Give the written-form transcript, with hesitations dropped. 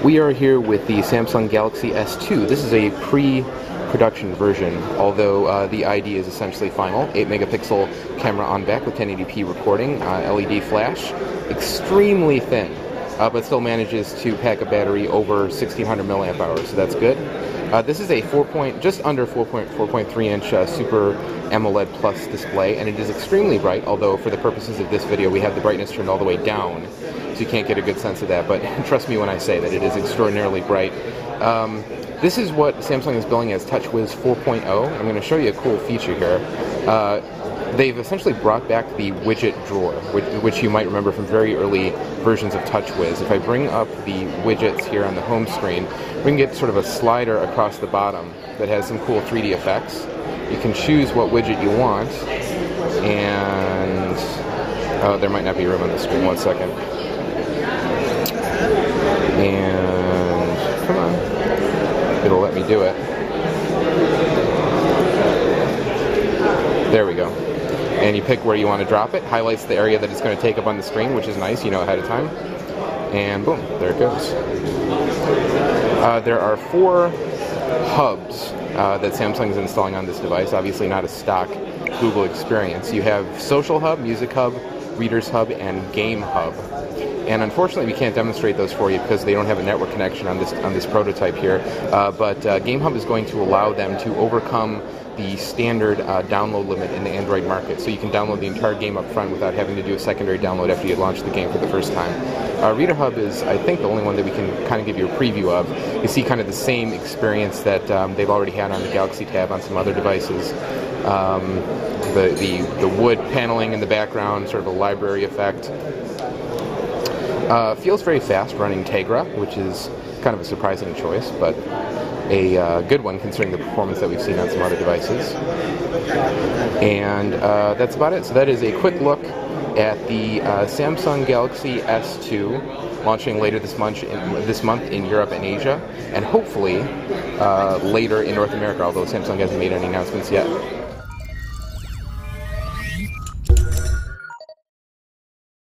We are here with the Samsung Galaxy S2. This is a pre-production version, although the ID is essentially final. 8-megapixel camera on back with 1080p recording, LED flash, extremely thin, but still manages to pack a battery over 1600 milliamp hours, so that's good. This is a just under 4.3 inch Super AMOLED Plus display, and it is extremely bright, although for the purposes of this video we have the brightness turned all the way down, so you can't get a good sense of that, but trust me when I say that it is extraordinarily bright. This is what Samsung is billing as TouchWiz 4.0. I'm going to show you a cool feature here. They've essentially brought back the widget drawer, which you might remember from very early versions of TouchWiz. If I bring up the widgets here on the home screen, we can get sort of a slider across the bottom that has some cool 3D effects. You can choose what widget you want, and oh, there might not be room on the screen. 1 second. And come on, it'll let me do it. There we go. And you pick where you want to drop it, highlights the area that it's going to take up on the screen, which is nice, you know ahead of time. And boom, there it goes. There are 4 hubs that Samsung is installing on this device, obviously not a stock Google experience. You have Social Hub, Music Hub, Readers Hub, and Game Hub. And unfortunately, we can't demonstrate those for you because they don't have a network connection on this prototype here. But Game Hub is going to allow them to overcome the standard download limit in the Android market. So you can download the entire game up front without having to do a secondary download after you launch the game for the first time. Reader Hub is, I think, the only one that we can kind of give you a preview of. You see kind of the same experience that they've already had on the Galaxy Tab on some other devices. The wood paneling in the background, sort of a library effect. Feels very fast running Tegra, which is kind of a surprising choice, but a good one considering the performance that we've seen on some other devices. And that's about it. So that is a quick look at the Samsung Galaxy S2, launching later this month in Europe and Asia, and hopefully later in North America, although Samsung hasn't made any announcements yet.